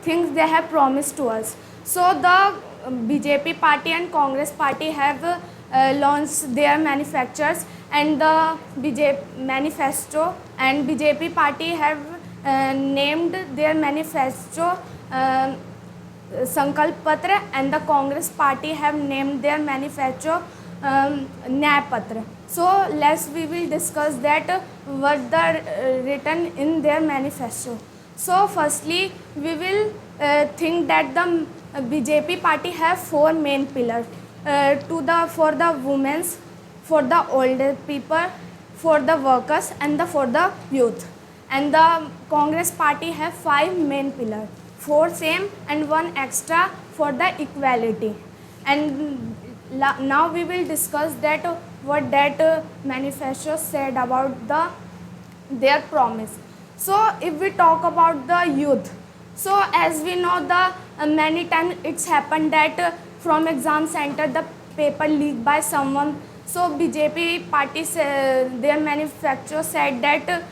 things they have promised to us. So the BJP party and Congress party have launched their manufacturers and the BJP manifesto, and BJP party have named their manifesto Sankalp Patra, and the Congress party have named their manifesto Nyay Patra. So we will discuss that what the written in their manifesto. So firstly, we will think that the BJP party have four main pillars for the women's, for the older people, for the workers, and for the youth. And the Congress party have five main pillars, four same and one extra for the equality. And now we will discuss that what that manifesto said about their promise. So if we talk about the youth, so as we know the many times it's happened that from exam center the paper leaked by someone. So BJP party their manifesto said that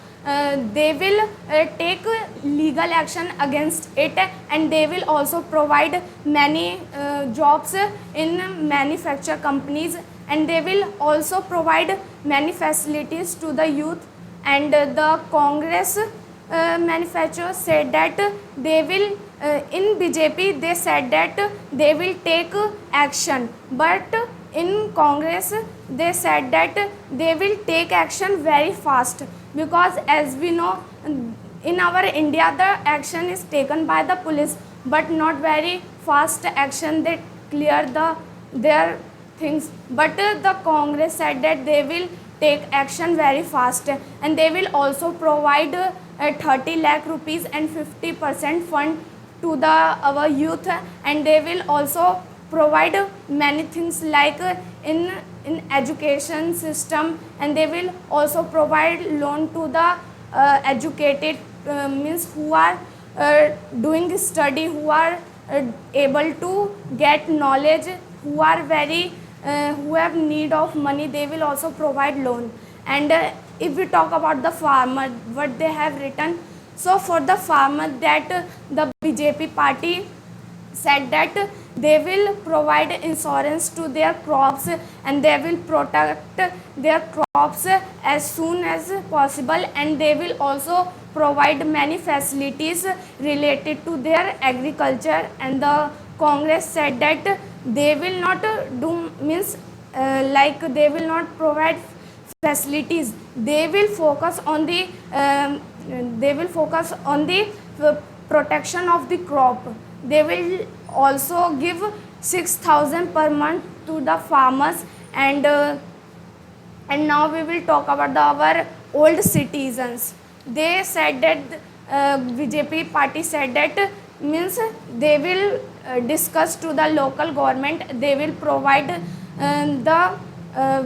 they will take legal action against it, and they will also provide many jobs in manufacture companies, and they will also provide many facilities to the youth. And the Congress manufacturer said that they will in BJP they said that they will take action, but in Congress they said that they will take action very fast, because as we know in our India the action is taken by the police, but not very fast action, they clear their things. But the Congress said that they will take action very fast, and they will also provide 30 lakh rupees and 50% fund to our youth, and they will also provide many things like in education system, and they will also provide loan to the educated means who are doing study, who are able to get knowledge, who are very who have need of money, they will also provide loan. And if we talk about the farmer, what they have written, so for the farmer that the BJP party said that they will provide insurance to their crops, and they will protect their crops as soon as possible, and they will also provide many facilities related to their agriculture. And the Congress said that they will not do means like they will not provide facilities, they will focus on the protection of the crop. They will also give 6,000 per month to the farmers. And now we will talk about our old citizens. They said that BJP party said that means they will discuss to the local government, they will provide the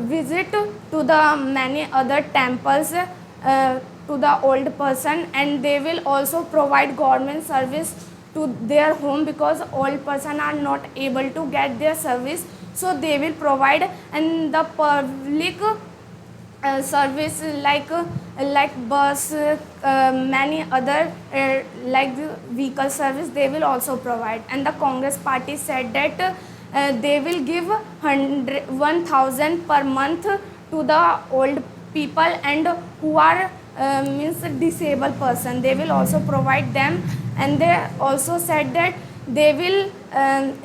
visit to the many other temples to the old person, and they will also provide government service to their home, because old person are not able to get their service, so they will provide. And the public service like bus, many other like vehicle service they will also provide. And the Congress party said that they will give 1,000 per month to the old people, and who are means disabled person, they will also provide them. And they also said that they will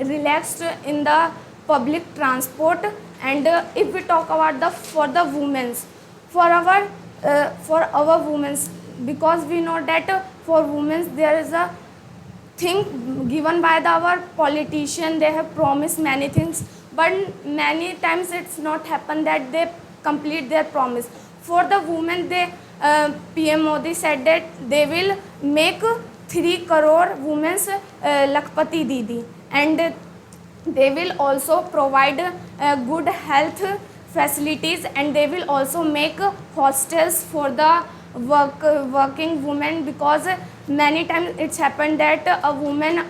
relax in the public transport. And if we talk about for the women's, for our women's, because we know that for women's there is a thing given by our politician, they have promised many things, but many times it's not happen that they complete their promise. For the women, they PM Modi said that they will make 3 crore women's Lakpati Didi, and they will also provide good health facilities, and they will also make hostels for the working women, because many times it's happened that a woman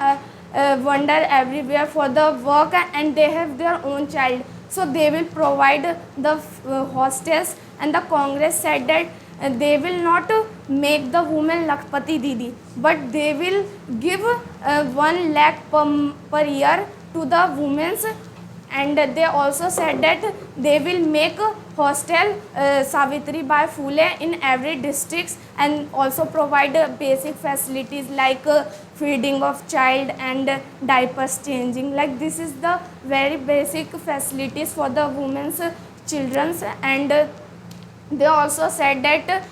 wander everywhere for the work, and they have their own child, so they will provide the hostels. And the Congress said that they will not make the woman Lakpati Didi, but they will give 1 lakh per year to the women's. And they also said that they will make a hostel Savitri Bai Phule in every district, and also provide basic facilities like feeding of child and diapers changing. Like this is the very basic facilities for the women's children's. And they also said that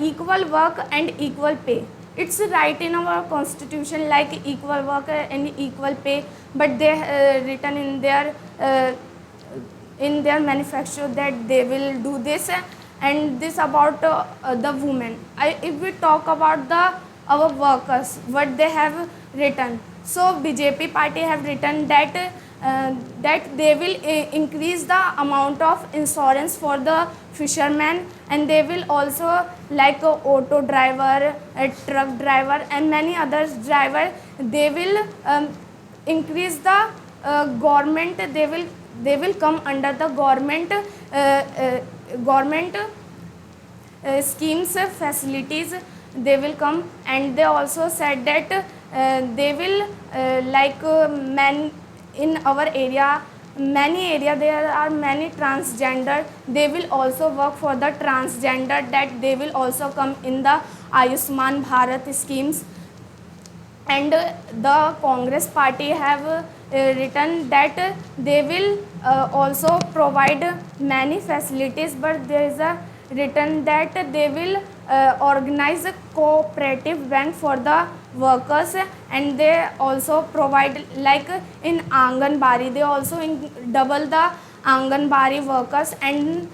equal work and equal pay, it's right in our constitution, like equal work and equal pay, but they written uh, in their manifesto that they will do this. And this about the women. If we talk about the our workers, what they have written, so BJP party have written that that they will increase the amount of insurance for the fishermen, and they will also like a auto driver, a truck driver, and many others driver, they will increase the government, they will come under the government schemes, facilities, they will come. And they also said that they will men in our area, many area there are many transgender, they will also work for the transgender, that they will also come in the Ayushman Bharat schemes. And the Congress party have written that they will also provide many facilities, but there is a written that they will organize a cooperative bank for the workers. And they also provide like in Anganwadi, they also double the Anganwadi workers. And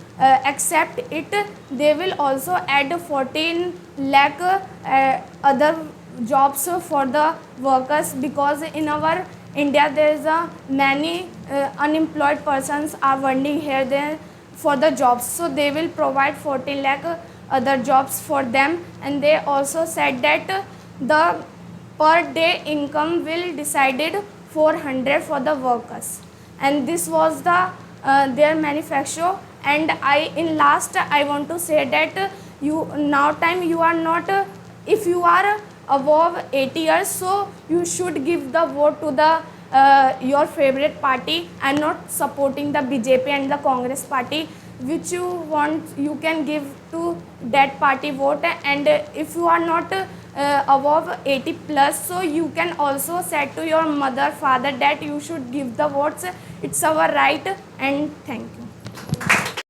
except it, they will also add 14 lakh other jobs for the workers, because in our India there is a many unemployed persons are wondering here there for the jobs, so they will provide 40 lakh other jobs for them. And they also said that the per day income will decided 400 for the workers. And this was the their manifesto. And in last I want to say that you now time you are not if you are above 80 years, so you should give the vote to the your favorite party, and not supporting the BJP and the Congress party. Which you want, you can give to that party vote. And if you are not above 80 plus, so you can also say to your mother, father that you should give the votes. It's our right. And thank you.